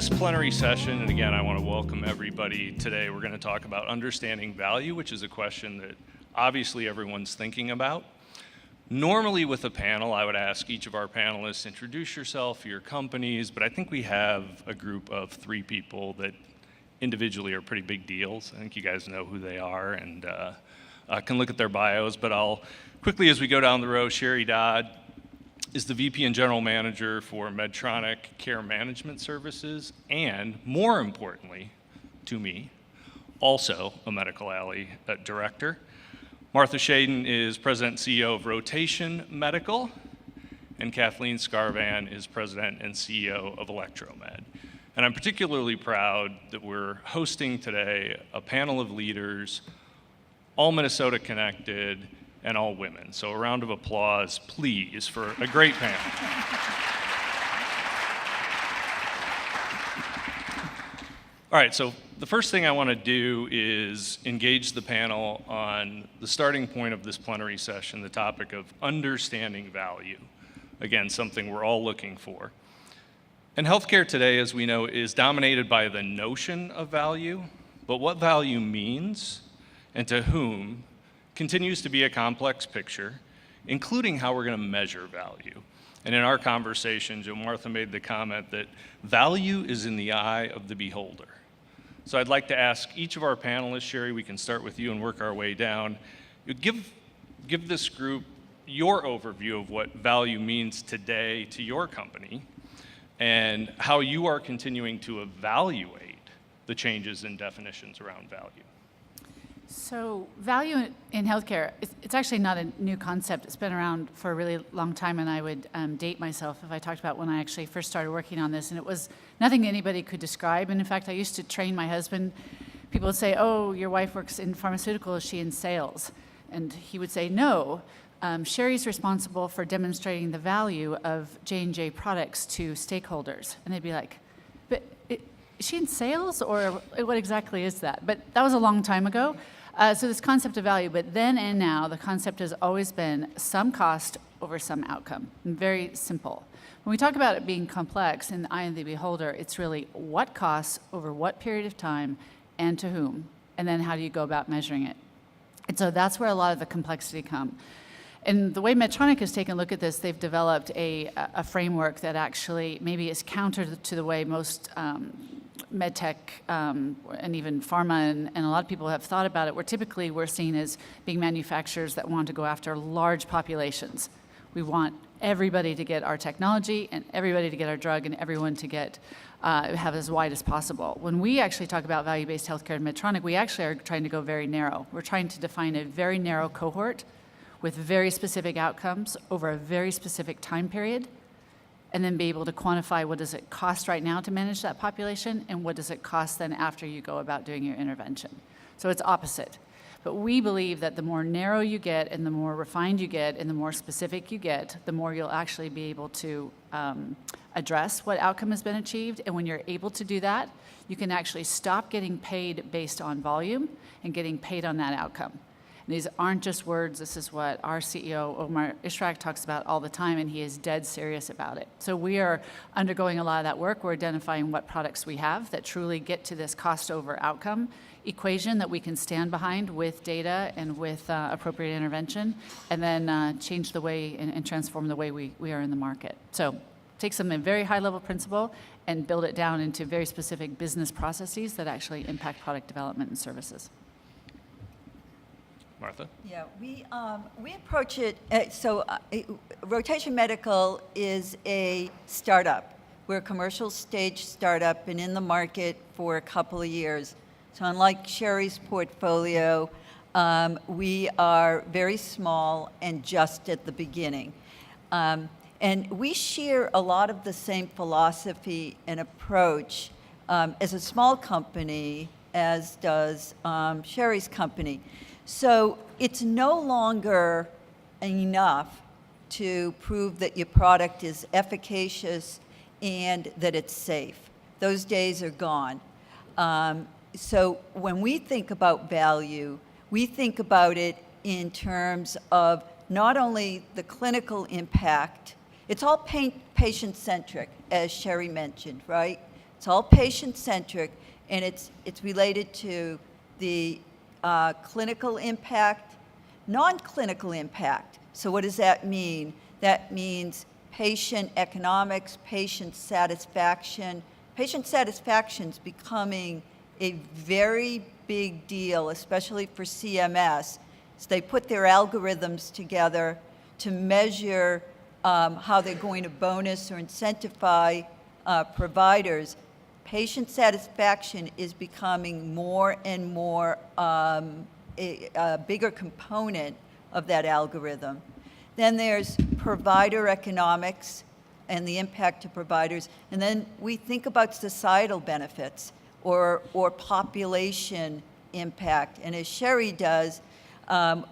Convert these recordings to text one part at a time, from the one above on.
this plenary session, and again, I want to welcome everybody today. We're going to talk about understanding value, which is a question that obviously everyone's thinking about. Normally with a panel, I would ask each of our panelists, introduce yourself, your companies, but I think we have a group of 3 people that individually are pretty big deals. I think you guys know who they are and can look at their bios, but I'll quickly, as we go down the row, Sheri Dodd is the VP and General Manager for Medtronic Care Management Services, and more importantly, to me, also a Medical Alley Director. Martha Shadan is President and CEO of Rotation Medical, and Kathleen Skarvan is President and CEO of Electromed. And I'm particularly proud that we're hosting today a panel of leaders, all Minnesota connected, and all women. So a round of applause, please, for a great panel. All right, so the first thing I want to do is engage the panel on the starting point of this plenary session, the topic of understanding value. Again, something we're all looking for. And healthcare today, as we know, is dominated by the notion of value, but what value means and to whom continues to be a complex picture, including how we're going to measure value. And in our conversation, Martha made the comment that value is in the eye of the beholder. So I'd like to ask each of our panelists, Sheri, we can start with you and work our way down. Give this group your overview of what value means today to your company and how you are continuing to evaluate the changes in definitions around value. So value in healthcare, it's actually not a new concept. It's been around for a really long time, and I would date myself if I talked about when I actually first started working on this, and it was nothing anybody could describe. And in fact, I used to train my husband. People would say, oh, your wife works in pharmaceutical, is she in sales? And he would say, no, Sheri's responsible for demonstrating the value of J&J products to stakeholders. And they'd be like, but is she in sales, or what exactly is that? But that was a long time ago. So this concept of value, but then and now, the concept has always been some cost over some outcome. Very simple. When we talk about it being complex in the eye of the beholder, it's really what costs over what period of time and to whom, and then how do you go about measuring it. And so that's where a lot of the complexity comes. And the way Medtronic has taken a look at this, they've developed a framework that actually maybe is counter to the way most medtech and even pharma and a lot of people have thought about it, where typically we're seen as being manufacturers that want to go after large populations. We want everybody to get our technology and everybody to get our drug and everyone to get have as wide as possible. When we actually talk about value-based healthcare in Medtronic, we actually are trying to go very narrow. We're trying to define a very narrow cohort with very specific outcomes over a very specific time period, and then be able to quantify what does it cost right now to manage that population, and what does it cost then after you go about doing your intervention. So it's opposite. But we believe that the more narrow you get and the more refined you get and the more specific you get, the more you'll actually be able to address what outcome has been achieved. And when you're able to do that, you can actually stop getting paid based on volume and getting paid on that outcome. And these aren't just words. This is what our CEO, Omar Ishrak, talks about all the time, and he is dead serious about it. So we are undergoing a lot of that work. We're identifying what products we have that truly get to this cost over outcome equation that we can stand behind with data and with appropriate intervention, and then change the way and transform the way we are in the market. So take some very high-level principle and build it down into very specific business processes that actually impact product development and services. Martha? Yeah, we approach it, Rotation Medical is a startup. We're a commercial stage startup and in the market for a couple of years. So unlike Sheri's portfolio, we are very small and just at the beginning. And we share a lot of the same philosophy and approach as a small company as does Sheri's company. So it's no longer enough to prove that your product is efficacious and that it's safe. Those days are gone. So when we think about value, we think about it in terms of not only the clinical impact, it's all patient-centric, as Sheri mentioned, right? It's all patient-centric, and it's related to the clinical impact, non-clinical impact. So what does that mean? That means patient economics, patient satisfaction. Patient satisfaction is becoming a very big deal, especially for CMS. So they put their algorithms together to measure how they're going to bonus or incentivize providers. Patient satisfaction is becoming more and more a bigger component of that algorithm. Then there's provider economics and the impact to providers. And then we think about societal benefits or population impact. And as Sheri does,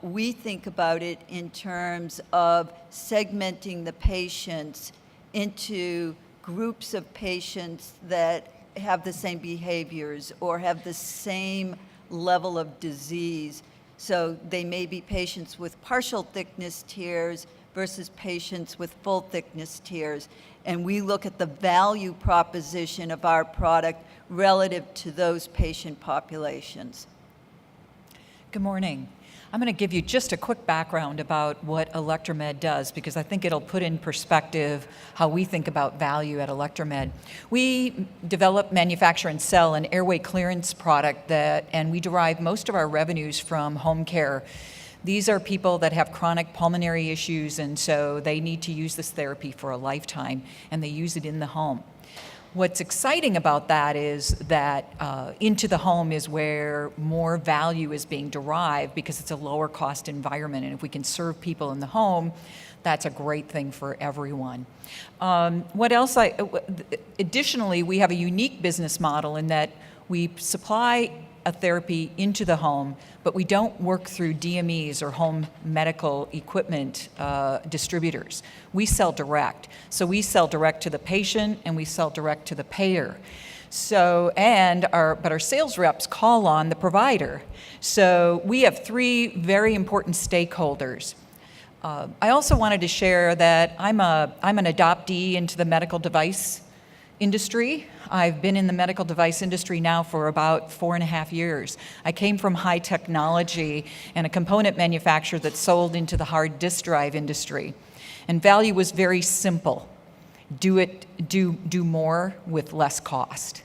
we think about it in terms of segmenting the patients into groups of patients that have the same behaviors or have the same level of disease. So they may be patients with partial thickness tears versus patients with full thickness tears. And we look at the value proposition of our product relative to those patient populations. Good morning. I'm going to give you just a quick background about what Electromed does, because I think it'll put in perspective how we think about value at Electromed. We develop, manufacture, and sell an airway clearance product and we derive most of our revenues from home care. These are people that have chronic pulmonary issues, and so they need to use this therapy for a lifetime, and they use it in the home. What's exciting about that is that into the home is where more value is being derived because it's a lower cost environment. And if we can serve people in the home, that's a great thing for everyone. What else? Additionally, we have a unique business model in that we supply a therapy into the home, but we don't work through DMEs or home medical equipment distributors. We sell direct. So we sell direct to the patient and we sell direct to the payer. So, but our sales reps call on the provider. So we have three very important stakeholders. I also wanted to share that I'm an adoptee into the medical device industry. I've been in the medical device industry now for about 4.5 years. I came from high technology and a component manufacturer that sold into the hard disk drive industry. And value was very simple. Do more with less cost.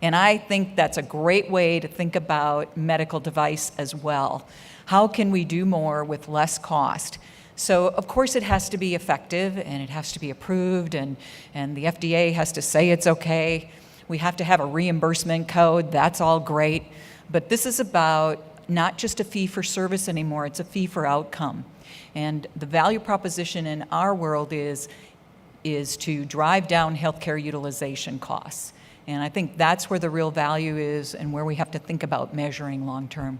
And I think that's a great way to think about medical device as well. How can we do more with less cost? So, of course, it has to be effective, and it has to be approved, and the FDA has to say it's okay. We have to have a reimbursement code. That's all great. But this is about not just a fee for service anymore. It's a fee for outcome. And the value proposition in our world is to drive down healthcare utilization costs. And I think that's where the real value is and where we have to think about measuring long term.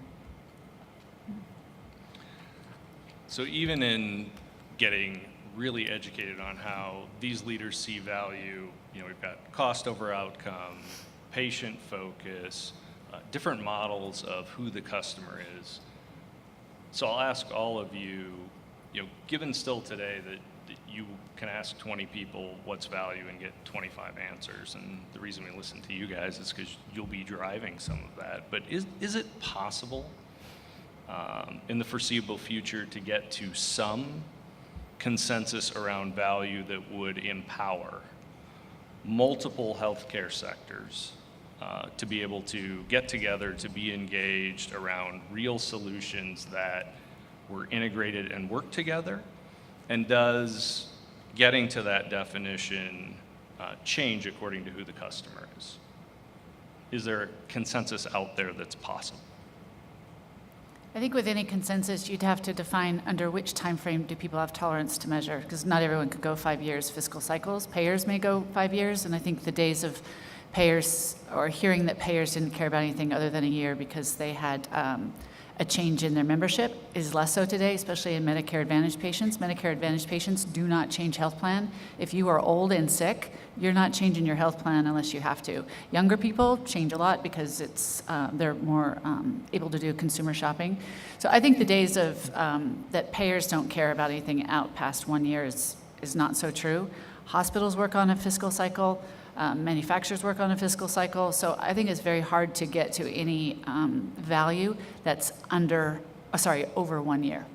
So even in getting really educated on how these leaders see value, we've got cost over outcome, patient focus, different models of who the customer is. So I'll ask all of you, given still today that you can ask 20 people what's value and get 25 answers, and the reason we listen to you guys is because you'll be driving some of that. But is it possible in the foreseeable future to get to some consensus around value that would empower multiple healthcare sectors to be able to get together, to be engaged around real solutions that were integrated and work together? And does getting to that definition change according to who the customer is? Is there a consensus out there that's possible? I think with any consensus, you'd have to define under which time frame do people have tolerance to measure, because not everyone could go 5 years fiscal cycles. Payers may go 5 years, and I think the days of payers or hearing that payers didn't care about anything other than a year because they had a change in their membership is less so today, especially in Medicare Advantage patients. Medicare Advantage patients do not change health plan. If you are old and sick, you're not changing your health plan unless you have to. Younger people change a lot because they're more able to do consumer shopping. So I think the days of that payers don't care about anything out past 1 year is not so true. Hospitals work on a fiscal cycle. Manufacturers work on a fiscal cycle. So I think it's very hard to get to any value that's over 1 year.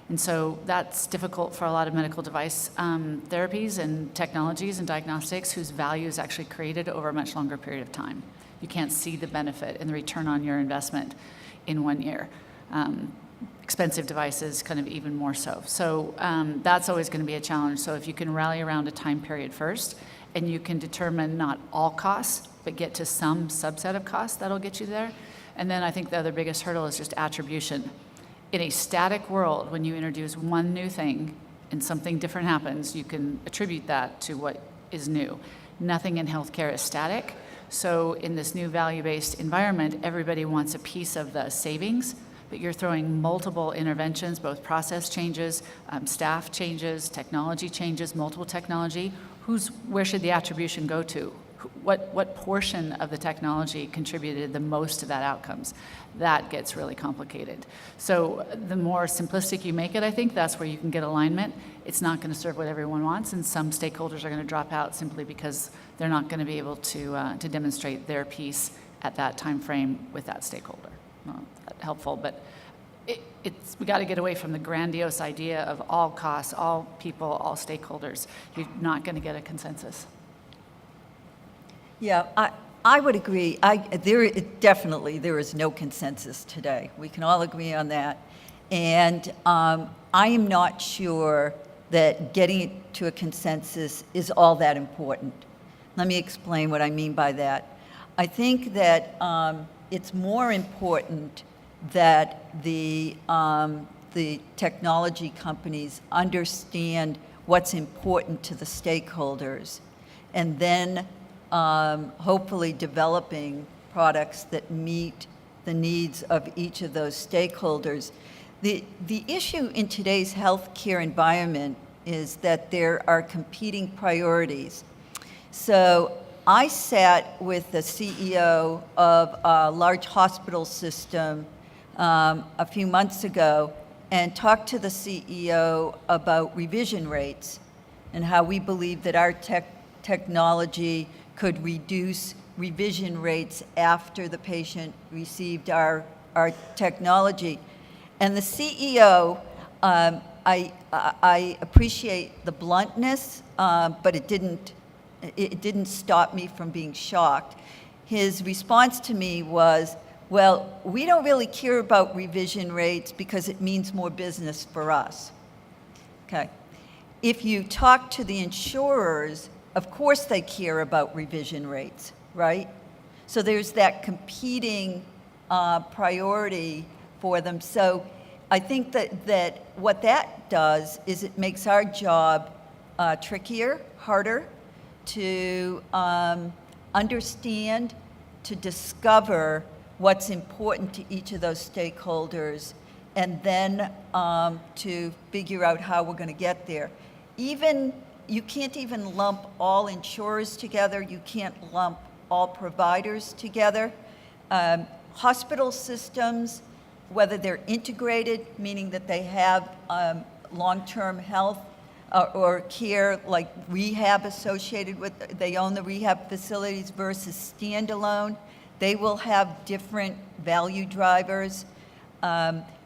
And so that's difficult for a lot of medical device therapies and technologies and diagnostics whose value is actually created over a much longer period of time. You can't see the benefit and the return on your investment in 1 year. Expensive devices kind of even more so. So that's always going to be a challenge. So if you can rally around a time period first and you can determine not all costs, but get to some subset of costs, that'll get you there. And then I think the other biggest hurdle is just attribution. In a static world, when you introduce one new thing and something different happens, you can attribute that to what is new. Nothing in healthcare is static. So in this new value-based environment, everybody wants a piece of the savings, but you're throwing multiple interventions, both process changes, staff changes, technology changes, multiple technology. Where should the attribution go to? What portion of the technology contributed the most to that outcomes? That gets really complicated. So the more simplistic you make it, I think that's where you can get alignment. It's not going to serve what everyone wants, and some stakeholders are going to drop out simply because they're not going to be able to demonstrate their piece at that time frame with that stakeholder. Not that helpful, but we got to get away from the grandiose idea of all costs, all people, all stakeholders. You're not going to get a consensus. Yeah, I would agree. There is no consensus today. We can all agree on that. And I am not sure that getting to a consensus is all that important. Let me explain what I mean by that. I think that it's more important that the technology companies understand what's important to the stakeholders, and then hopefully developing products that meet the needs of each of those stakeholders. The issue in today's healthcare environment is that there are competing priorities. So I sat with the CEO of a large hospital system a few months ago and talked to the CEO about revision rates and how we believe that our technology could reduce revision rates after the patient received our technology. And the CEO, I appreciate the bluntness, but it didn't stop me from being shocked. His response to me was, well, we don't really care about revision rates because it means more business for us. Okay. If you talk to the insurers, of course they care about revision rates, right? So there's that competing priority for them. So I think that what that does is it makes our job trickier, harder to understand, to discover what's important to each of those stakeholders, and then to figure out how we're going to get there. You can't even lump all insurers together. You can't lump all providers together. Hospital systems, whether they're integrated, meaning that they have long-term health or care like rehab associated with, they own the rehab facilities versus standalone, they will have different value drivers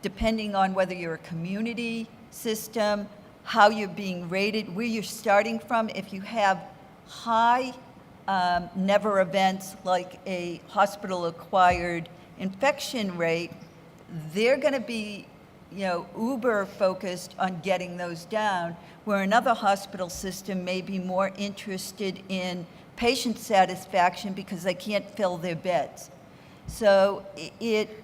depending on whether you're a community system, how you're being rated, where you're starting from. If you have high never events like a hospital-acquired infection rate, they're going to be, uber focused on getting those down, where another hospital system may be more interested in patient satisfaction because they can't fill their beds. So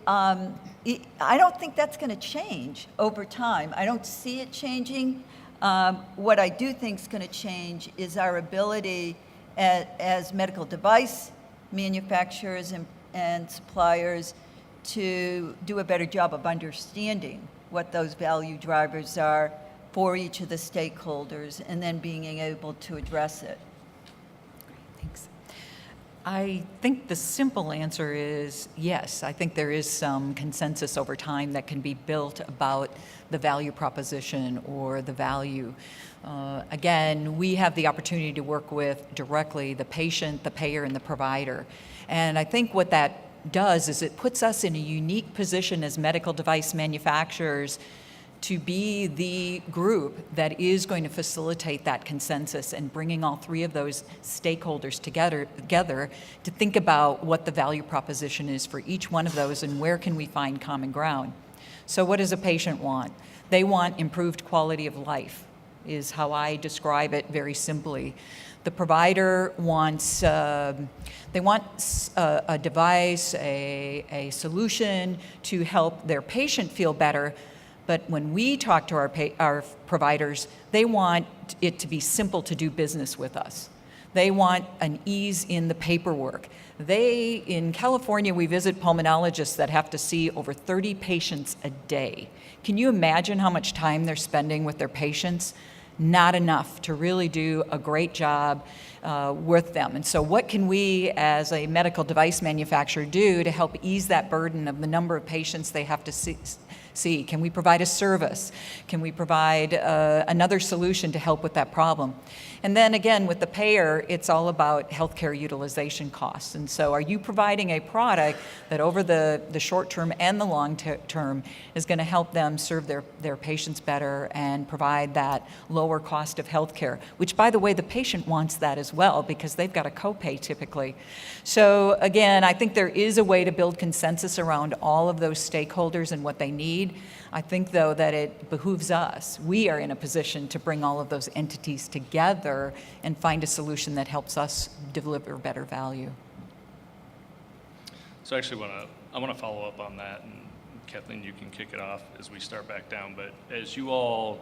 I don't think that's going to change over time. I don't see it changing. What I do think is going to change is our ability as medical device manufacturers and suppliers to do a better job of understanding what those value drivers are for each of the stakeholders and then being able to address it. Thanks. I think the simple answer is yes. I think there is some consensus over time that can be built about the value proposition or the value. Again, we have the opportunity to work with directly the patient, the payer, and the provider. And I think what that does is it puts us in a unique position as medical device manufacturers to be the group that is going to facilitate that consensus and bringing all three of those stakeholders together to think about what the value proposition is for each one of those and where can we find common ground. So what does a patient want? They want improved quality of life, is how I describe it very simply. The provider wants, they want a device, a solution to help their patient feel better. But when we talk to our providers, they want it to be simple to do business with us. They want an ease in the paperwork. In California, we visit pulmonologists that have to see over 30 patients a day. Can you imagine how much time they're spending with their patients? Not enough to really do a great job with them. And so what can we as a medical device manufacturer do to help ease that burden of the number of patients they have to see? Can we provide a service? Can we provide another solution to help with that problem? And then again, with the payer, it's all about healthcare utilization costs. And so are you providing a product that over the short term and the long term is going to help them serve their patients better and provide that lower cost of healthcare, which by the way, the patient wants that as well because they've got a copay typically. So again, I think there is a way to build consensus around all of those stakeholders and what they need. I think, though, that it behooves us. We are in a position to bring all of those entities together and find a solution that helps us deliver better value. So actually I want to follow up on that, and Kathleen, you can kick it off as we start back down. But as you all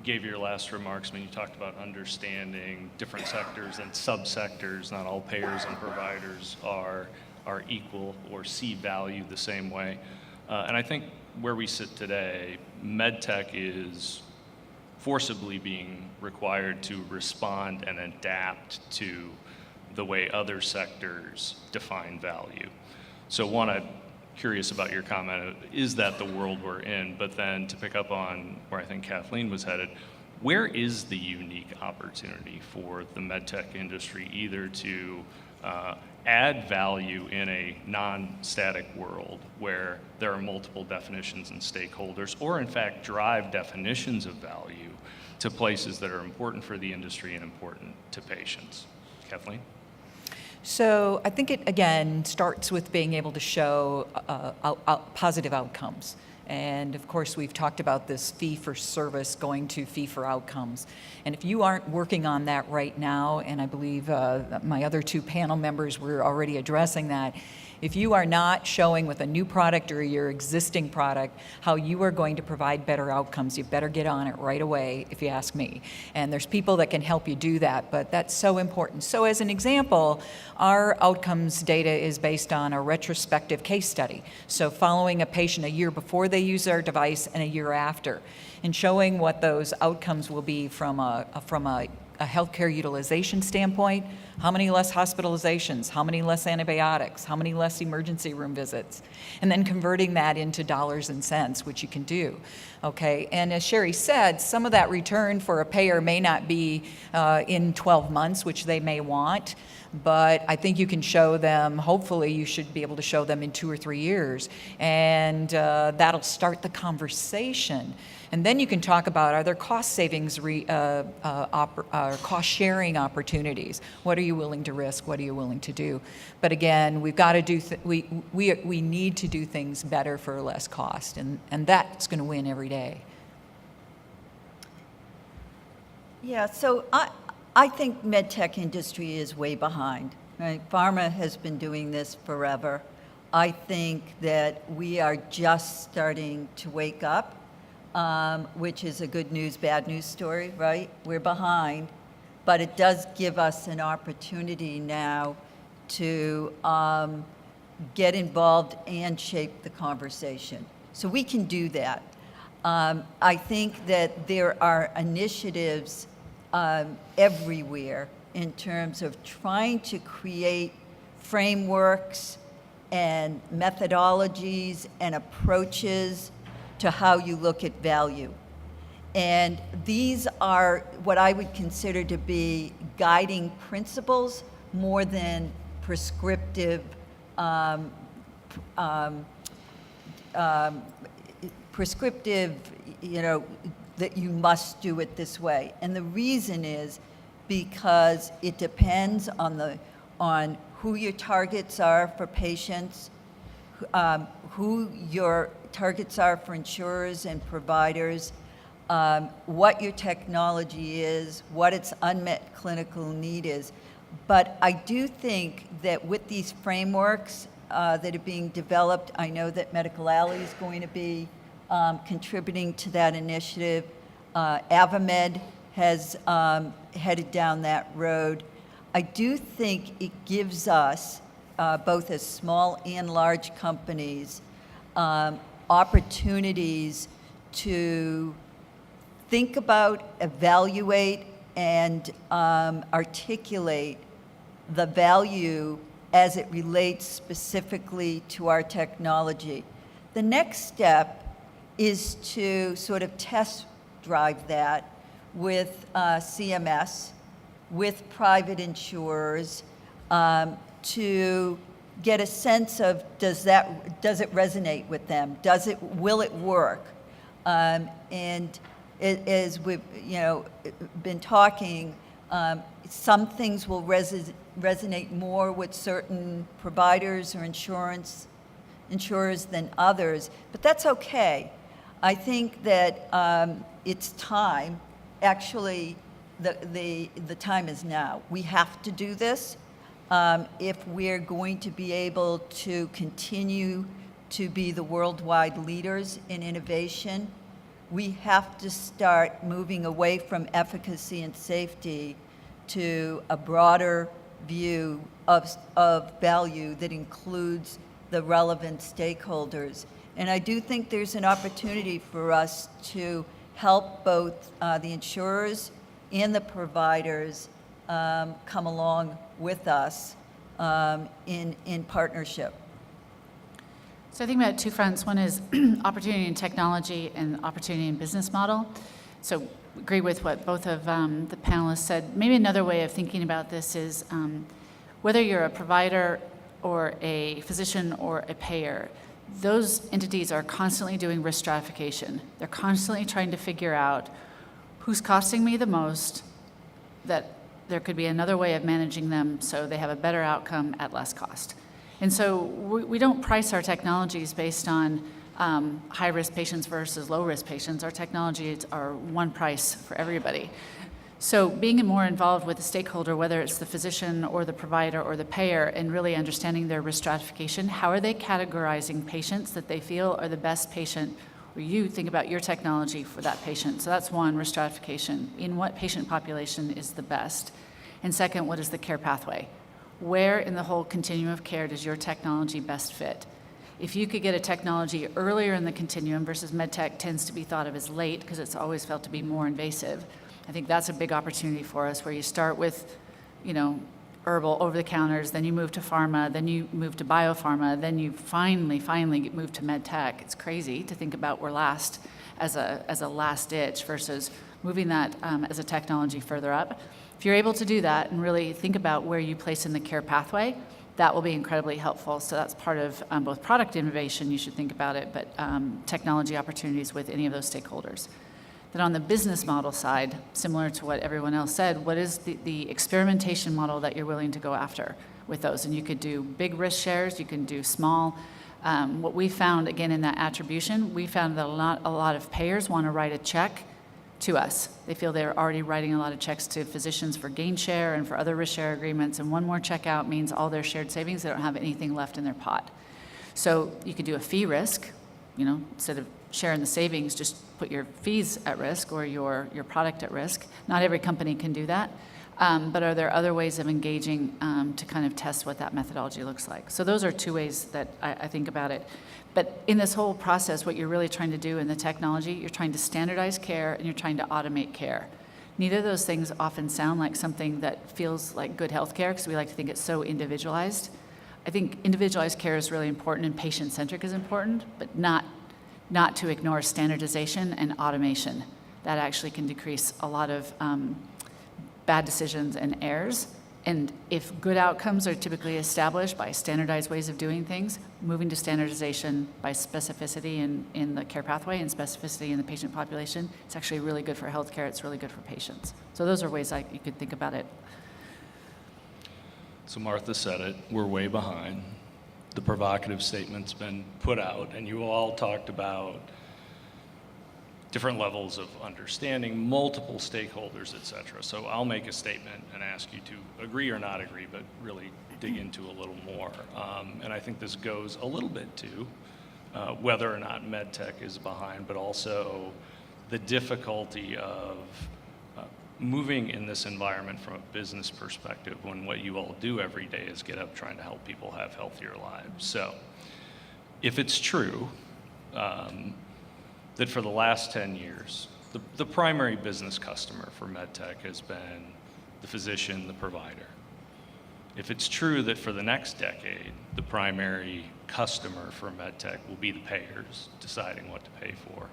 gave your last remarks when you talked about understanding different sectors and subsectors, not all payers and providers are equal or see value the same way. And I think where we sit today, medtech is forcibly being required to respond and adapt to the way other sectors define value. So curious about your comment, is that the world we're in? But then to pick up on where I think Kathleen was headed, where is the unique opportunity for the medtech industry either to add value in a non-static world where there are multiple definitions and stakeholders, or in fact drive definitions of value to places that are important for the industry and important to patients? Kathleen? So I think it, again, starts with being able to show positive outcomes. And of course, we've talked about this fee for service going to fee for outcomes. And if you aren't working on that right now, and I believe my other two panel members were already addressing that, if you are not showing with a new product or your existing product how you are going to provide better outcomes, you better get on it right away, if you ask me. And there's people that can help you do that, but that's so important. So as an example, our outcomes data is based on a retrospective case study. So following a patient a year before they use our device and a year after, and showing what those outcomes will be from a healthcare utilization standpoint. How many less hospitalizations? How many less antibiotics? How many less emergency room visits? And then converting that into dollars and cents, which you can do. Okay, and as Sheri said, some of that return for a payer may not be in 12 months, which they may want, but I think you can show them, hopefully you should be able to show them in 2 or 3 years, and that'll start the conversation. And then you can talk about, are there cost savings, cost sharing opportunities? What are you willing to risk? What are you willing to do? But again, we've got to do, we need to do things better for less cost, and that's going to win every day. Yeah, so I think medtech industry is way behind. Right? Pharma has been doing this forever. I think that we are just starting to wake up. Which is a good news, bad news story, right? We're behind, but it does give us an opportunity now to get involved and shape the conversation. So we can do that. I think that there are initiatives everywhere in terms of trying to create frameworks and methodologies and approaches to how you look at value. And these are what I would consider to be guiding principles more than prescriptive that you must do it this way. And the reason is because it depends on who your targets are for patients, who your targets are for insurers and providers, what your technology is, what its unmet clinical need is. But I do think that with these frameworks that are being developed, I know that Medical Alley is going to be contributing to that initiative. AvaMed has headed down that road. I do think it gives us, both as small and large companies, opportunities to think about, evaluate, and articulate the value as it relates specifically to our technology. The next step is to sort of test drive that with CMS, with private insurers, to get a sense of does it resonate with them? Will it work? And as we've been talking, some things will resonate more with certain providers or insurers than others, but that's okay. I think that it's time. Actually, the time is now. We have to do this if we're going to be able to continue to be the worldwide leaders in innovation. We have to start moving away from efficacy and safety to a broader view of value that includes the relevant stakeholders. And I do think there's an opportunity for us to help both the insurers and the providers come along with us in partnership. So I think about two fronts. One is opportunity in technology and opportunity in business model. So agree with what both of the panelists said. Maybe another way of thinking about this is whether you're a provider or a physician or a payer, those entities are constantly doing risk stratification. They're constantly trying to figure out who's costing me the most, that there could be another way of managing them so they have a better outcome at less cost. And so we don't price our technologies based on high-risk patients versus low-risk patients. Our technologies are one price for everybody. So being more involved with the stakeholder, whether it's the physician or the provider or the payer, and really understanding their risk stratification, how are they categorizing patients that they feel are the best patient, or you think about your technology for that patient. So that's one, risk stratification. In what patient population is the best? And second, what is the care pathway? Where in the whole continuum of care does your technology best fit? If you could get a technology earlier in the continuum versus medtech tends to be thought of as late because it's always felt to be more invasive, I think that's a big opportunity for us where you start with, herbal over-the-counters, then you move to pharma, then you move to biopharma, then you finally move to medtech. It's crazy to think about we're last as a last ditch versus moving that as a technology further up. If you're able to do that and really think about where you place in the care pathway, that will be incredibly helpful. So that's part of both product innovation, you should think about it, but technology opportunities with any of those stakeholders. Then on the business model side, similar to what everyone else said, what is the experimentation model that you're willing to go after with those? And you could do big risk shares, you can do small. What we found, again, in that attribution, we found that a lot of payers want to write a check to us. They feel they're already writing a lot of checks to physicians for gain share and for other risk share agreements, and one more check out means all their shared savings, they don't have anything left in their pot. So you could do a fee risk, instead of sharing the savings, just put your fees at risk or your product at risk. Not every company can do that, but are there other ways of engaging to kind of test what that methodology looks like? So those are two ways that I think about it. But in this whole process, what you're really trying to do in the technology, you're trying to standardize care and you're trying to automate care. Neither of those things often sound like something that feels like good healthcare because we like to think it's so individualized. I think individualized care is really important and patient-centric is important, but not to ignore standardization and automation. That actually can decrease a lot of bad decisions and errors. And if good outcomes are typically established by standardized ways of doing things, moving to standardization by specificity in the care pathway and specificity in the patient population, it's actually really good for healthcare. It's really good for patients. So those are ways you could think about it. So Martha said it, we're way behind. The provocative statement's been put out, and you all talked about different levels of understanding, multiple stakeholders, et cetera. So I'll make a statement and ask you to agree or not agree, but really dig into a little more. And I think this goes a little bit to whether or not MedTech is behind, but also the difficulty of moving in this environment from a business perspective when what you all do every day is get up trying to help people have healthier lives. So if it's true that for the last 10 years, the primary business customer for MedTech has been the physician, the provider. If it's true that for the next decade, the primary customer for MedTech will be the payers deciding what to pay for,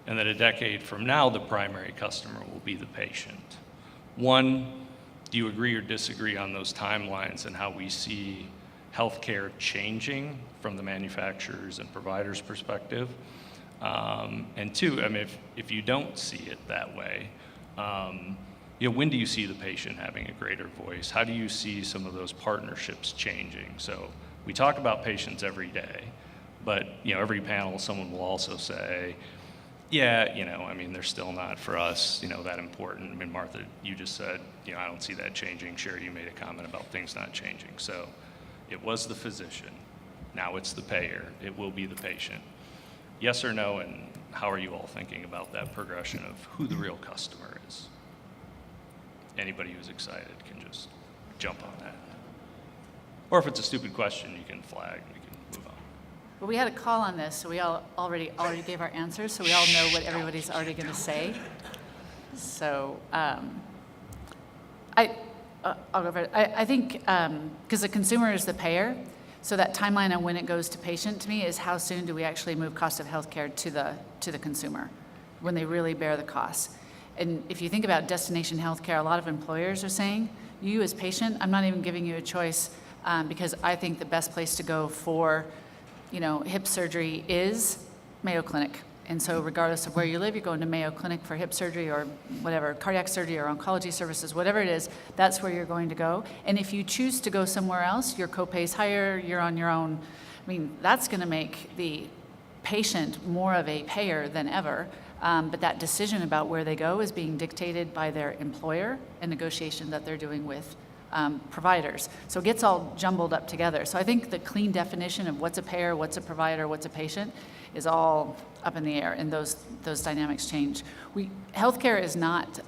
and that a decade from now, the primary customer will be the patient. One, do you agree or disagree on those timelines and how we see healthcare changing from the manufacturers and providers' perspective? And two, I mean, if you don't see it that way, when do you see the patient having a greater voice? How do you see some of those partnerships changing? So we talk about patients every day, but every panel, someone will also say, yeah, I mean, they're still not for us, that important. I mean, Martha, you just said, I don't see that changing. Sheri, you made a comment about things not changing. So it was the physician. Now it's the payer. It will be the patient. Yes or no, and how are you all thinking about that progression of who the real customer is? Anybody who's excited can just jump on that. Or if it's a stupid question, you can flag, we can move on. But we had a call on this, so we all already gave our answers, so we all know what everybody's already going to say. So I'll go for it. I think because the consumer is the payer, so that timeline on when it goes to patient to me is how soon do we actually move cost of healthcare to the consumer when they really bear the costs. And if you think about destination healthcare, a lot of employers are saying, you as patient, I'm not even giving you a choice because I think the best place to go for hip surgery is Mayo Clinic. And so regardless of where you live, you're going to Mayo Clinic for hip surgery or whatever, cardiac surgery or oncology services, whatever it is, that's where you're going to go. And if you choose to go somewhere else, your copay is higher, you're on your own. I mean, that's going to make the patient more of a payer than ever. But that decision about where they go is being dictated by their employer and negotiation that they're doing with providers. So it gets all jumbled up together. So I think the clean definition of what's a payer, what's a provider, what's a patient is all up in the air, and those dynamics change. Healthcare is not,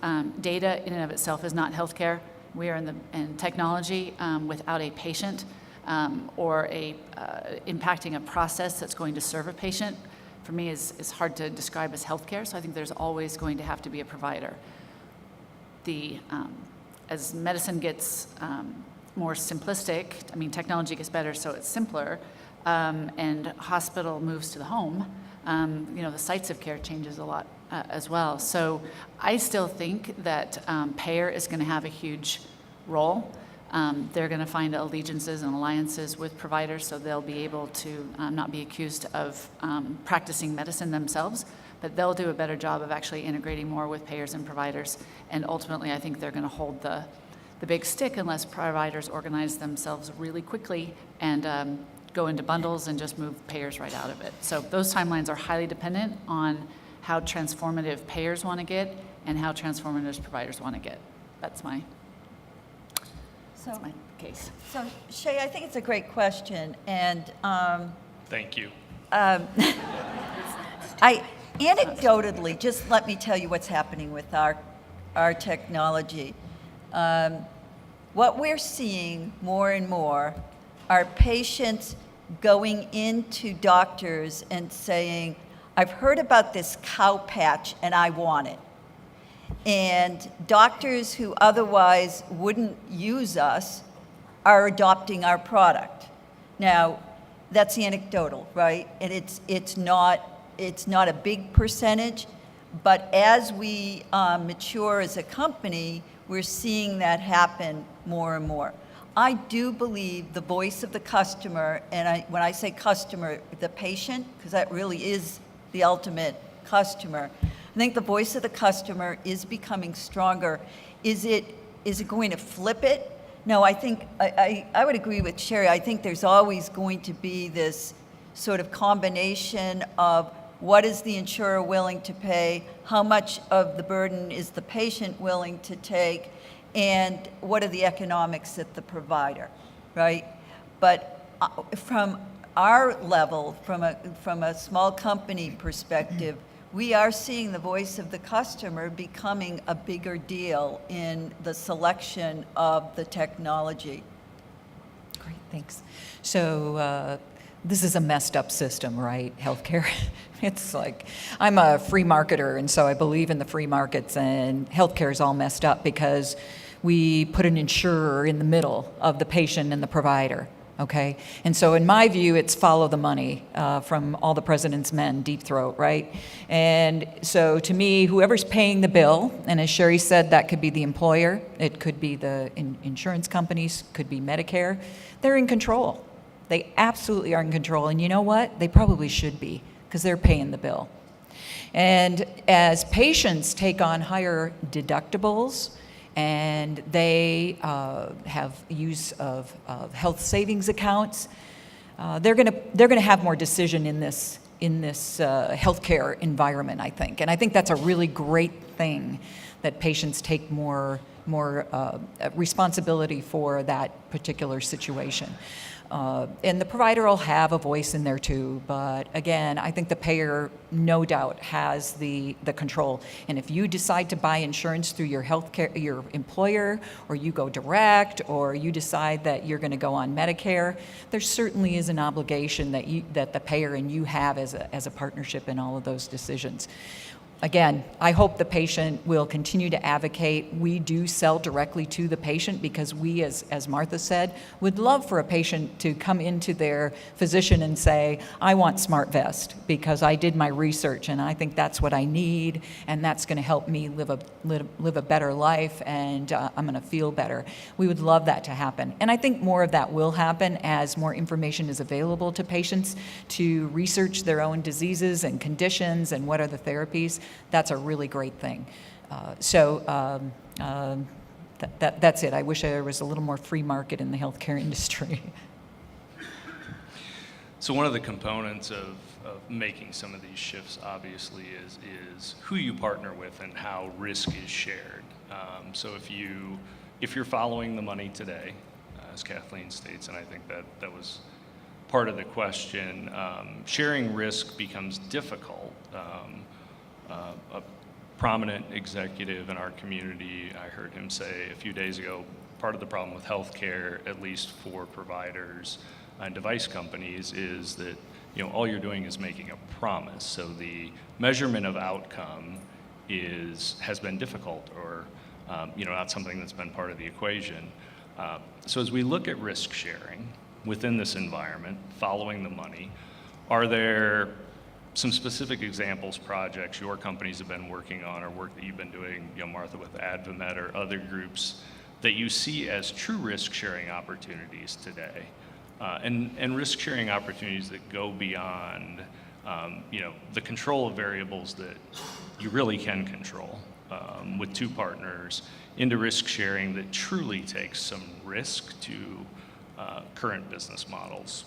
data in and of itself is not healthcare. We are in technology without a patient or impacting a process that's going to serve a patient, for me is hard to describe as healthcare, so I think there's always going to have to be a provider. As medicine gets more simplistic, I mean, technology gets better, so it's simpler, and hospital moves to the home, the sites of care changes a lot as well. So I still think that payer is going to have a huge role. They're going to find allegiances and alliances with providers, so they'll be able to not be accused of practicing medicine themselves, but they'll do a better job of actually integrating more with payers and providers. And ultimately, I think they're going to hold the big stick unless providers organize themselves really quickly and go into bundles and just move payers right out of it. So those timelines are highly dependent on how transformative payers want to get and how transformative providers want to get. That's my case. So, Shaye, I think it's a great question, and Thank you. Anecdotally, just let me tell you what's happening with our technology. What we're seeing more and more are patients going into doctors and saying, I've heard about this cow patch and I want it. And doctors who otherwise wouldn't use us are adopting our product. Now, that's anecdotal, right? And it's not a big percentage, but as we mature as a company, we're seeing that happen more and more. I do believe the voice of the customer, and when I say customer, the patient, because that really is the ultimate customer, I think the voice of the customer is becoming stronger. Is it going to flip it? No, I think, I would agree with Sheri. I think there's always going to be this sort of combination of what is the insurer willing to pay, how much of the burden is the patient willing to take, and what are the economics at the provider, right? But from our level, from a small company perspective, we are seeing the voice of the customer becoming a bigger deal in the selection of the technology. Great, thanks. So this is a messed up system, right? Healthcare. It's like, I'm a free marketer, and so I believe in the free markets, and healthcare is all messed up because we put an insurer in the middle of the patient and the provider, okay? And so in my view, it's follow the money from all the president's men, deep throat, right? And so to me, whoever's paying the bill, and as Sheri said, that could be the employer, it could be the insurance companies, could be Medicare, they're in control. They absolutely are in control, and you know what? They probably should be, because they're paying the bill. And as patients take on higher deductibles, and they have use of health savings accounts, they're gonna have more decision in this healthcare environment, I think. And I think that's a really great thing, that patients take more responsibility for that particular situation. And the provider will have a voice in there too, but again, I think the payer no doubt has the control. And if you decide to buy insurance through your your employer, or you go direct, or you decide that you're going to go on Medicare, there certainly is an obligation that the payer and you have as a partnership in all of those decisions. Again, I hope the patient will continue to advocate. We do sell directly to the patient because we, as Martha said, would love for a patient to come into their physician and say, I want SmartVest because I did my research and I think that's what I need, and that's going to help me live a better life, and I'm going to feel better. We would love that to happen. And I think more of that will happen as more information is available to patients to research their own diseases and conditions and what are the therapies. That's a really great thing. That's it. I wish there was a little more free market in the healthcare industry. So one of the components of making some of these shifts, obviously, is who you partner with and how risk is shared. So if you're following the money today, as Kathleen states, and I think that was part of the question, sharing risk becomes difficult. A prominent executive in our community, I heard him say a few days ago, part of the problem with healthcare, at least for providers and device companies, is that all you're doing is making a promise. So the measurement of outcome has been difficult, or not something that's been part of the equation. So as we look at risk sharing within this environment, following the money, are there some specific examples, projects your companies have been working on, or work that you've been doing, Martha, with AdvaMed or other groups, that you see as true risk-sharing opportunities today, and risk-sharing opportunities that go beyond, the control of variables that you really can control with two partners, into risk-sharing that truly takes some risk to current business models.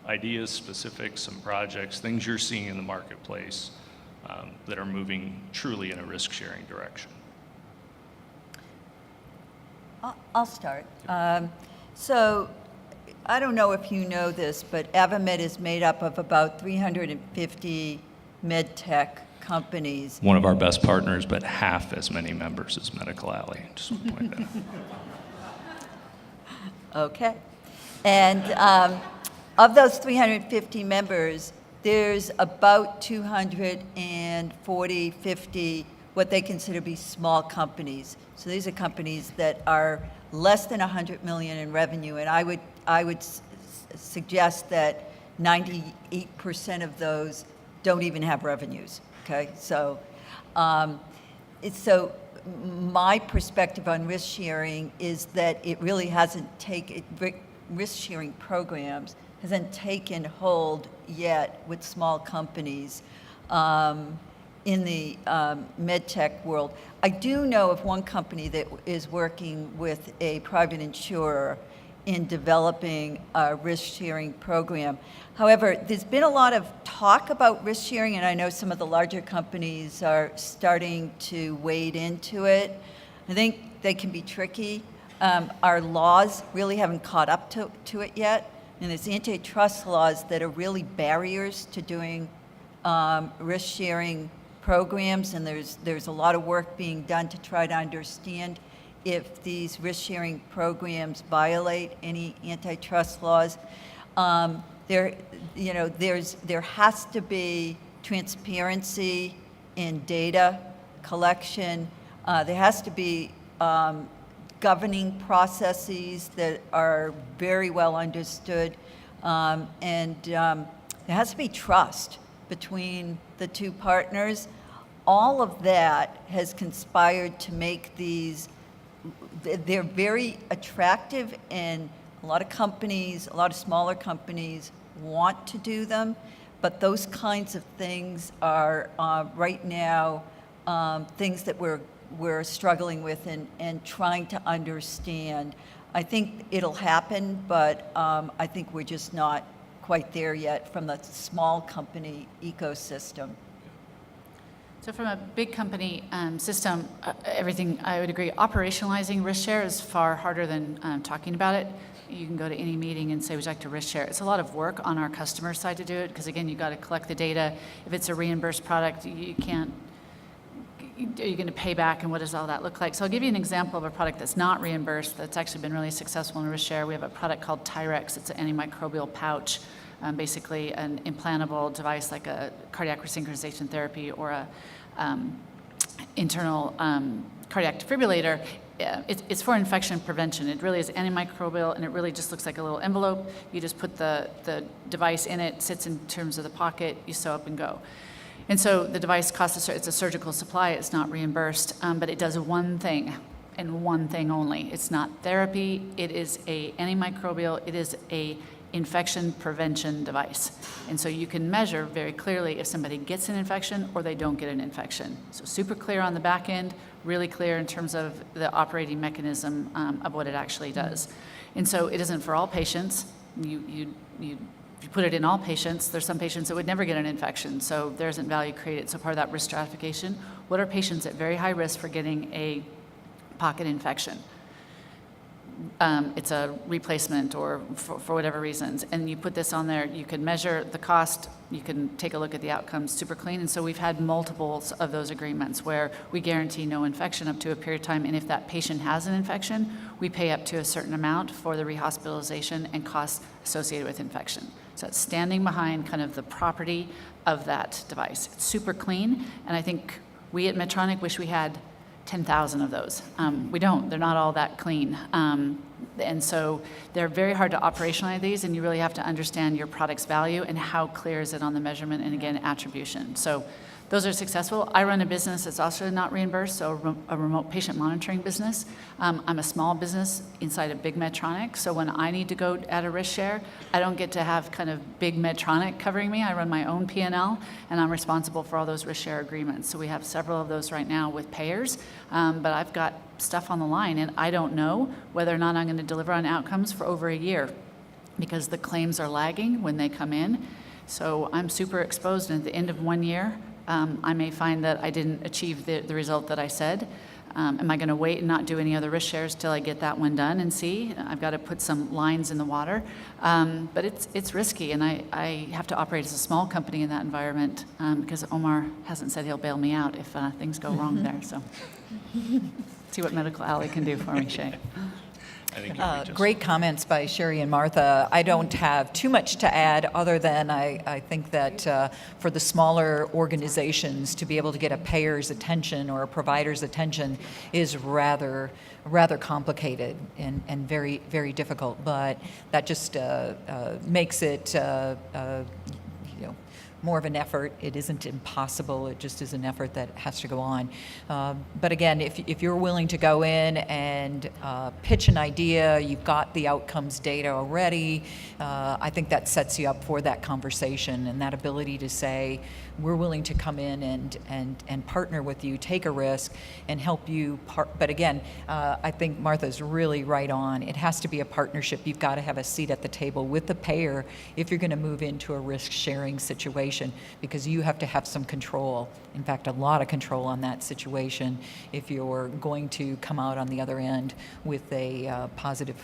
Ideas, specifics, some projects, things you're seeing in the marketplace that are moving truly in a risk-sharing direction. I'll start. So I don't know if you know this, but AdvaMed is made up of about 350 medtech companies. One of our best partners, but half as many members as Medical Alley. Just want to point that out. Okay. And of those 350 members, there's about 240, 50 what they consider to be small companies. So these are companies that are less than 100 million in revenue, and I would suggest that 98% of those don't even have revenues. Okay, so so my perspective on risk sharing is that it really hasn't taken, risk sharing programs hasn't taken hold yet with small companies in the medtech world. I do know of one company that is working with a private insurer in developing a risk-sharing program. However, there's been a lot of talk about risk-sharing, and I know some of the larger companies are starting to wade into it. I think they can be tricky. Our laws really haven't caught up to it yet, and there's antitrust laws that are really barriers to doing risk-sharing programs, and there's a lot of work being done to try to understand if these risk-sharing programs violate any antitrust laws. There has to be transparency in data collection. There has to be governing processes that are very well understood, and there has to be trust between the two partners. All of that has conspired to make these, they're very attractive, and a lot of companies, a lot of smaller companies want to do them, but those kinds of things are right now things that we're struggling with and trying to understand. I think it'll happen, but I think we're just not quite there yet from the small company ecosystem. So from a big company system, everything, I would agree, operationalizing risk share is far harder than talking about it. You can go to any meeting and say, would you like to risk share? It's a lot of work on our customer side to do it, because again, you've got to collect the data. If it's a reimbursed product, you can't, are you going to pay back, and what does all that look like? So I'll give you an example of a product that's not reimbursed that's actually been really successful in risk share. We have a product called Tyrex. It's an antimicrobial pouch, basically an implantable device like a cardiac resynchronization therapy or a internal cardiac defibrillator. It's for infection prevention. It really is antimicrobial, and it really just looks like a little envelope. You just put the device in it, sits in terms of the pocket, you sew up and go. And so the device costs, it's a surgical supply, it's not reimbursed, but it does one thing, and one thing only. It's not therapy, it is a antimicrobial, it is a infection prevention device. And so you can measure very clearly if somebody gets an infection or they don't get an infection. So super clear on the back end, really clear in terms of the operating mechanism of what it actually does. And so it isn't for all patients. If you put it in all patients, there's some patients that would never get an infection, so there isn't value created. So part of that risk stratification, what are patients at very high risk for getting a pocket infection? It's a replacement or for whatever reasons, and you put this on there, you can measure the cost, you can take a look at the outcomes, super clean. And so we've had multiples of those agreements where we guarantee no infection up to a period of time, and if that patient has an infection, we pay up to a certain amount for the rehospitalization and costs associated with infection. So it's standing behind kind of the property of that device. It's super clean, and I think we at Medtronic wish we had 10,000 of those. We don't. They're not all that clean. And so they're very hard to operationalize these, and you really have to understand your product's value and how clear is it on the measurement and, again, attribution. So those are successful. I run a business that's also not reimbursed, so a remote patient monitoring business. I'm a small business inside of big Medtronic, so when I need to go at a risk share, I don't get to have kind of big Medtronic covering me. I run my own P&L, and I'm responsible for all those risk share agreements. So we have several of those right now with payers, but I've got stuff on the line, and I don't know whether or not I'm going to deliver on outcomes for over a year because the claims are lagging when they come in. So I'm super exposed, and at the end of 1 year, I may find that I didn't achieve the result that I said. Am I going to wait and not do any other risk shares till I get that one done and see? I've got to put some lines in the water. But it's risky, and I have to operate as a small company in that environment because Omar hasn't said he'll bail me out if things go wrong there. So see what Medical Alley can do for me, Shaye. I think you just... Great comments by Sheri and Martha. I don't have too much to add other than I think that for the smaller organizations to be able to get a payer's attention or a provider's attention is rather complicated and very, very difficult. But that just makes it more of an effort. It isn't impossible. It just is an effort that has to go on. But again, if you're willing to go in and pitch an idea, you've got the outcomes data already, I think that sets you up for that conversation and that ability to say, we're willing to come in and partner with you, take a risk, and help you. But again, I think Martha's really right on. It has to be a partnership. You've got to have a seat at the table with the payer if you're going to move into a risk-sharing situation, because you have to have some control. In fact, a lot of control on that situation if you're going to come out on the other end with a positive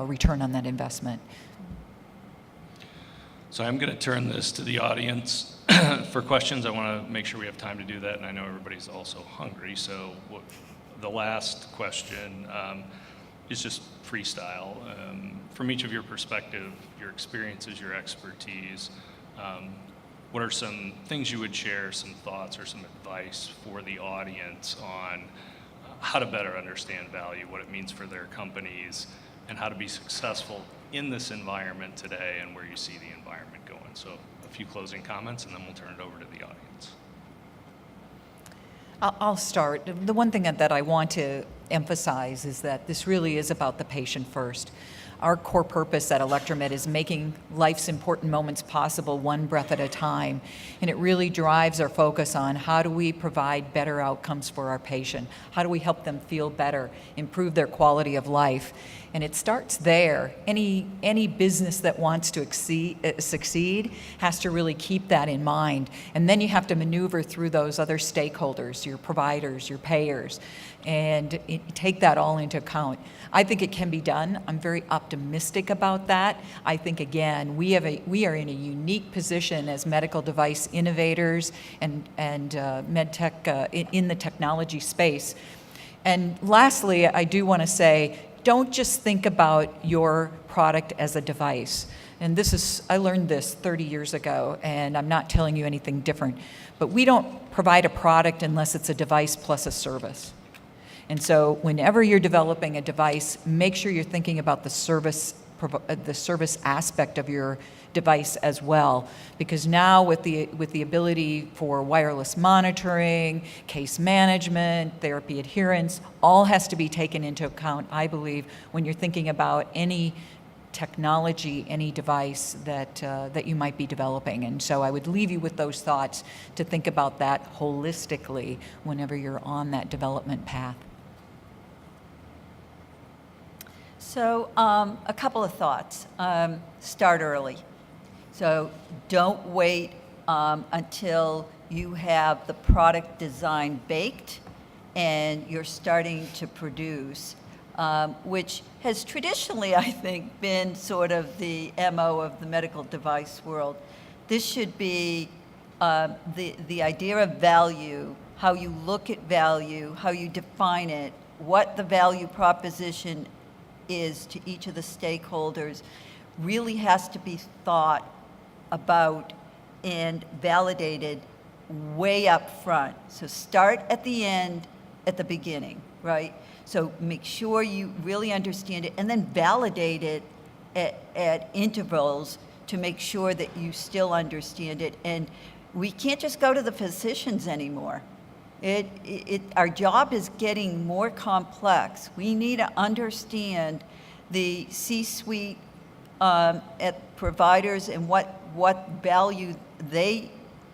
return on that investment. So I'm going to turn this to the audience for questions. I want to make sure we have time to do that, and I know everybody's also hungry. So the last question is just freestyle. From each of your perspective, your experiences, your expertise, what are some things you would share, some thoughts or some advice for the audience on how to better understand value, what it means for their companies, and how to be successful in this environment today and where you see the environment going? So a few closing comments, and then we'll turn it over to the audience. I'll start. The one thing that I want to emphasize is that this really is about the patient first. Our core purpose at Electromed is making life's important moments possible one breath at a time. And it really drives our focus on how do we provide better outcomes for our patient? How do we help them feel better, improve their quality of life? And it starts there. Any business that wants to succeed has to really keep that in mind. And then you have to maneuver through those other stakeholders, your providers, your payers, and take that all into account. I think it can be done. I'm very optimistic about that. I think, again, we are in a unique position as medical device innovators and medtech in the technology space. And lastly, I do want to say, don't just think about your product as a device. And I learned this 30 years ago, and I'm not telling you anything different. But we don't provide a product unless it's a device plus a service. And so whenever you're developing a device, make sure you're thinking about the service aspect of your device as well, because now with the ability for wireless monitoring, case management, therapy adherence, all has to be taken into account, I believe, when you're thinking about any technology, any device that you might be developing. And so I would leave you with those thoughts to think about that holistically whenever you're on that development path. So a couple of thoughts. Start early. So don't wait until you have the product design baked and you're starting to produce, which has traditionally, I think, been sort of the MO of the medical device world. This should be the idea of value, how you look at value, how you define it, what the value proposition is to each of the stakeholders, really has to be thought about and validated way up front. So start at the end, at the beginning, right? So make sure you really understand it and then validate it at intervals to make sure that you still understand it. And we can't just go to the physicians anymore. Our job is getting more complex. We need to understand the C-suite at providers and what value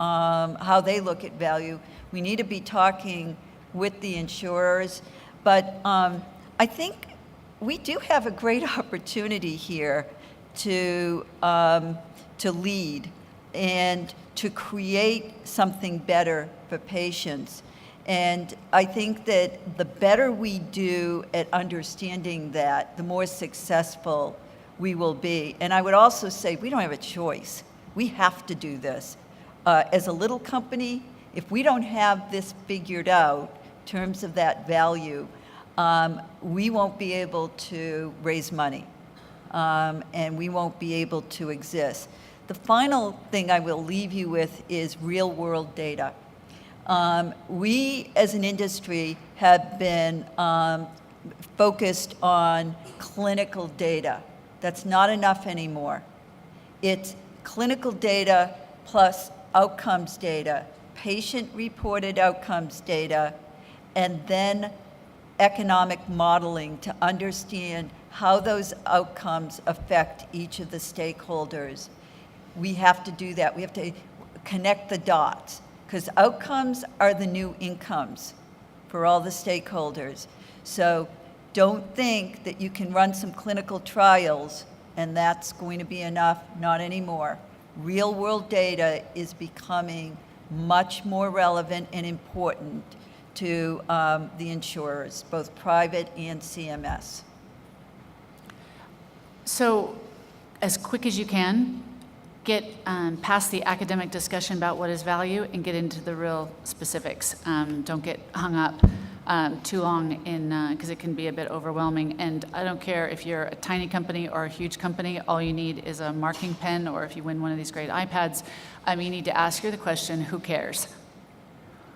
how they look at value. We need to be talking with the insurers. But I think we do have a great opportunity here to lead and to create something better for patients. And I think that the better we do at understanding that, the more successful we will be. And I would also say we don't have a choice. We have to do this. As a little company, if we don't have this figured out in terms of that value, we won't be able to raise money, and we won't be able to exist. The final thing I will leave you with is real-world data. We, as an industry, have been focused on clinical data. That's not enough anymore. It's clinical data plus outcomes data, patient-reported outcomes data, and then economic modeling to understand how those outcomes affect each of the stakeholders. We have to do that. We have to connect the dots, because outcomes are the new incomes for all the stakeholders. So don't think that you can run some clinical trials and that's going to be enough. Not anymore. Real world data is becoming much more relevant and important to the insurers, both private and CMS. So as quick as you can, get past the academic discussion about what is value and get into the real specifics. Don't get hung up too long in, because it can be a bit overwhelming. And I don't care if you're a tiny company or a huge company, all you need is a marking pen, or if you win one of these great iPads, you need to ask the question, who cares?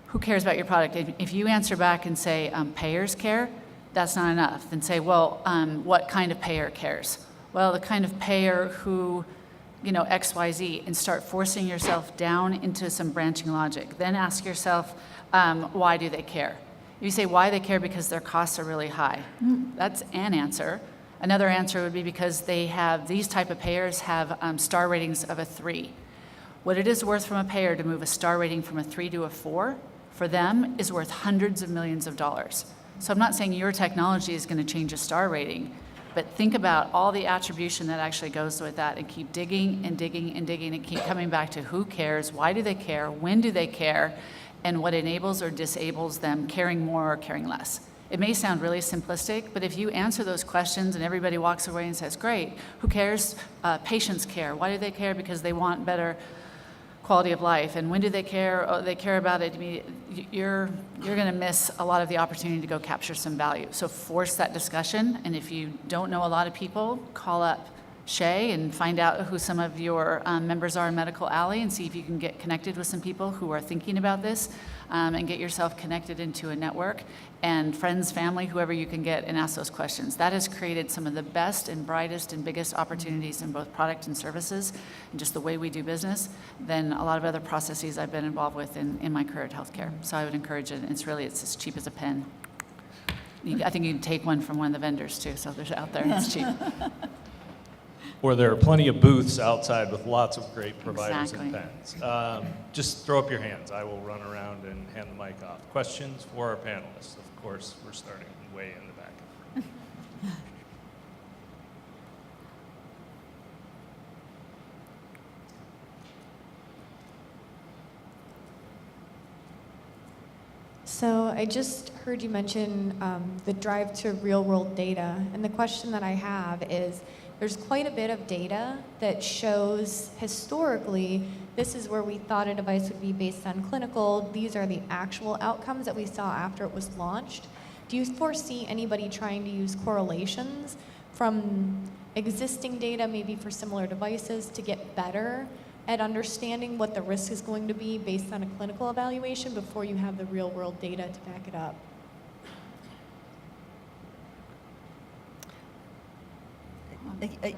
Who cares about your product? If you answer back and say, payers care, that's not enough. Then say, well, what kind of payer cares? Well, the kind of payer who, X, Y, Z, and start forcing yourself down into some branching logic. Then ask yourself, why do they care? If you say why they care because their costs are really high, that's an answer. Another answer would be because these type of payers have star ratings of a 3. What it is worth from a payer to move a star rating from a 3 to a 4, for them, is worth hundreds of millions of dollars. So I'm not saying your technology is going to change a star rating, but think about all the attribution that actually goes with that, and keep digging and digging and digging and keep coming back to who cares, why do they care, when do they care, and what enables or disables them caring more or caring less. It may sound really simplistic, but if you answer those questions and everybody walks away and says, great, who cares? Patients care. Why do they care? Because they want better quality of life. And when do they care? Oh, they care about it. You're going to miss a lot of the opportunity to go capture some value. So force that discussion. And if you don't know a lot of people, call up Shaye and find out who some of your members are in Medical Alley, and see if you can get connected with some people who are thinking about this, and get yourself connected into a network, and friends, family, whoever you can get, and ask those questions. That has created some of the best and brightest and biggest opportunities in both product and services, and just the way we do business, than a lot of other processes I've been involved with in my career at healthcare. So I would encourage it. It's as cheap as a pen. I think you can take one from one of the vendors too, so there's out there, it's cheap. Or there are plenty of booths outside with lots of great providers Exactly. and pens. Just throw up your hands. I will run around and hand the mic off. Questions for our panelists? Of course, we're starting way in the back. So I just heard you mention the drive to real-world data, and the question that I have is, there's quite a bit of data that shows historically this is where we thought a device would be based on clinical, these are the actual outcomes that we saw after it was launched. Do you foresee anybody trying to use correlations from existing data, maybe for similar devices, to get better at understanding what the risk is going to be based on a clinical evaluation before you have the real-world data to back it up?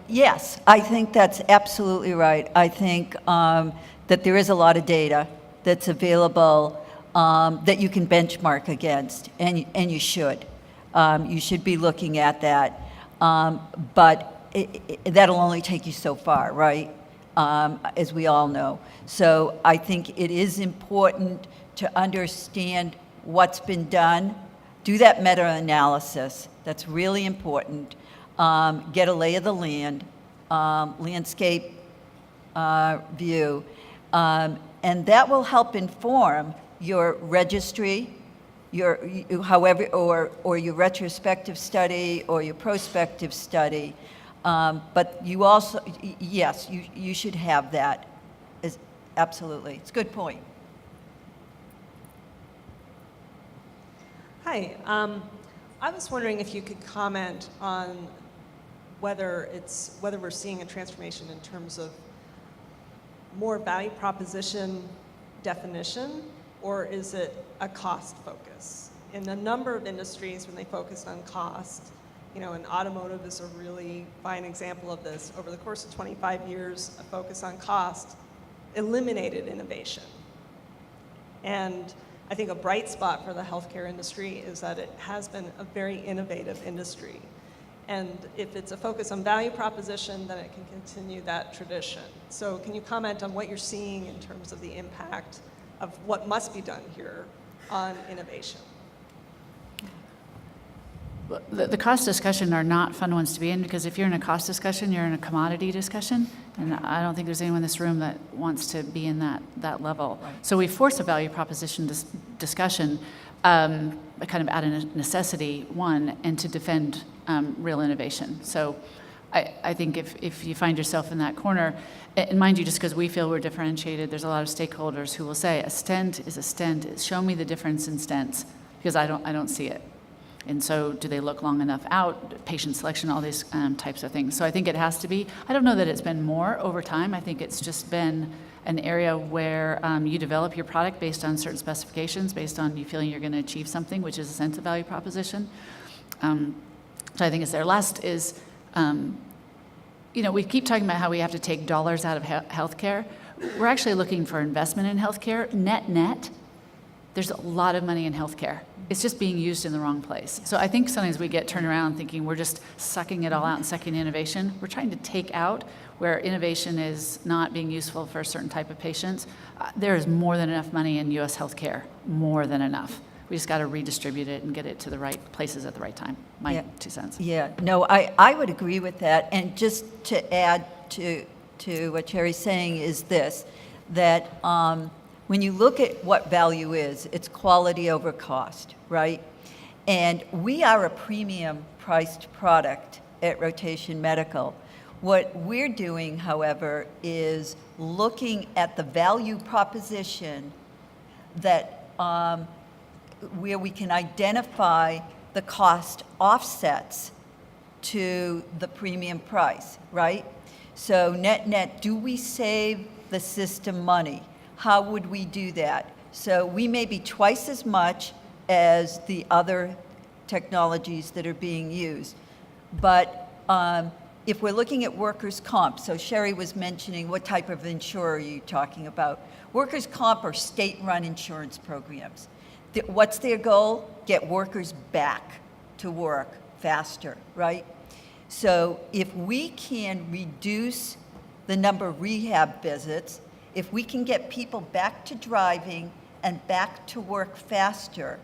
Yes, I think that's absolutely right. I think that there is a lot of data that's available that you can benchmark against, and you should. You should be looking at that. But that'll only take you so far, right? As we all know. So I think it is important to understand what's been done. Do that meta-analysis. That's really important. Get a lay of the land, landscape view, and that will help inform your registry, your your retrospective study or your prospective study. But you also, yes, you should have that. Absolutely, it's a good point. Hi. I was wondering if you could comment on whether we're seeing a transformation in terms of more value proposition definition, or is it a cost focus? In a number of industries, when they focused on cost, and automotive is a really fine example of this. Over the course of 25 years, a focus on cost eliminated innovation. And I think a bright spot for the healthcare industry is that it has been a very innovative industry. And if it's a focus on value proposition, then it can continue that tradition. So can you comment on what you're seeing in terms of the impact of what must be done here on innovation? The cost discussion are not fun ones to be in, because if you're in a cost discussion, you're in a commodity discussion, and I don't think there's anyone in this room that wants to be in that level. Right. So we force a value proposition discussion, kind of out of necessity, one, and to defend real innovation. So I think if you find yourself in that corner, and mind you, just because we feel we're differentiated, there's a lot of stakeholders who will say a stent is a stent. Show me the difference in stents, because I don't see it. And so do they look long enough out, patient selection, all these types of things. So I think it has to be. I don't know that it's been more over time. I think it's just been an area where you develop your product based on certain specifications, based on you feeling you're going to achieve something, which is a sense of value proposition. So I think it's there. Last is, we keep talking about how we have to take dollars out of healthcare. We're actually looking for investment in healthcare. Net, there's a lot of money in healthcare. It's just being used in the wrong place. So I think sometimes we get turned around thinking we're just sucking it all out and sucking innovation. We're trying to take out where innovation is not being useful for a certain type of patients. There is more than enough money in U.S. healthcare, more than enough. We just got to redistribute it and get it to the right places at the right time. My 2 cents. Yeah, no, I would agree with that. And just to add to what Sheri's saying is this, that when you look at what value is, it's quality over cost, right? And we are a premium priced product at Rotation Medical. What we're doing, however, is looking at the value proposition that where we can identify the cost offsets to the premium price, right? So net, do we save the system money? How would we do that? So we may be twice as much as the other technologies that are being used. But if we're looking at workers' comp, so Sheri was mentioning what type of insurer are you talking about? Workers' comp are state-run insurance programs. What's their goal? Get workers back to work faster, right? So if we can reduce the number of rehab visits, if we can get people back to driving and back to work faster,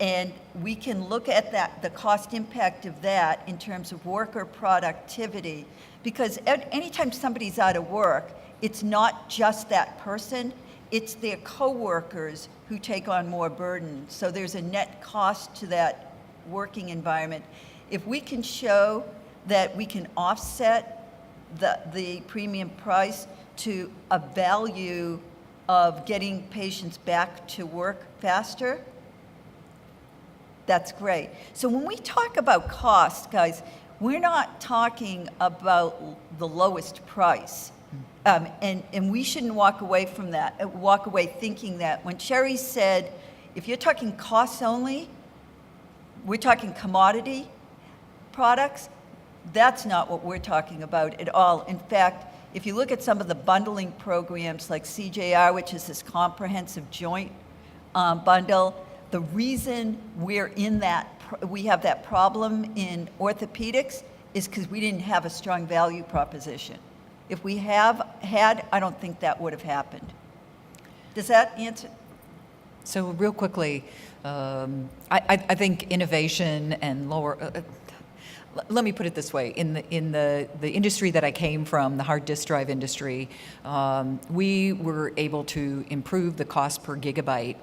and we can look at the cost impact of that in terms of worker productivity, because anytime somebody's out of work, it's not just that person, it's their coworkers who take on more burden. So there's a net cost to that working environment. If we can show that we can offset the premium price to a value of getting patients back to work faster, that's great. So when we talk about cost, guys, we're not talking about the lowest price. And we shouldn't walk away from that, walk away thinking that. When Sheri said, if you're talking costs only, we're talking commodity products, that's not what we're talking about at all. In fact, if you look at some of the bundling programs like CJR, which is this comprehensive joint bundle, the reason we're in that, we have that problem in orthopedics is because we didn't have a strong value proposition. If we had, I don't think that would have happened. Does that answer? So real quickly, I think innovation and lower, let me put it this way. In the industry that I came from, the hard disk drive industry, we were able to improve the cost per gigabyte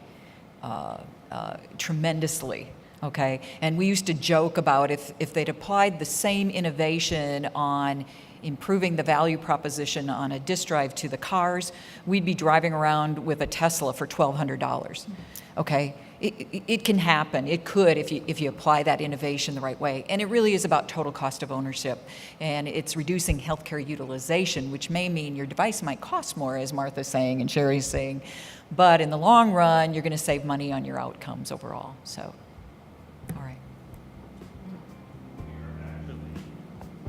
tremendously, okay? And we used to joke about if they'd applied the same innovation on improving the value proposition on a disk drive to the cars, we'd be driving around with a Tesla for $1,200, okay? it can happen. It could if you apply that innovation the right way. And it really is about total cost of ownership. And it's reducing healthcare utilization, which may mean your device might cost more, as Martha's saying and Sheri's saying. But in the long run, you're going to save money on your outcomes overall. So, all right.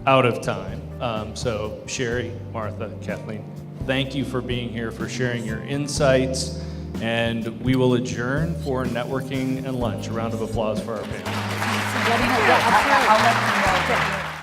Out of time. So Sheri, Martha, Kathleen, thank you for being here, for sharing your insights, and we will adjourn for networking and lunch. A round of applause for our panel. I'll let you know.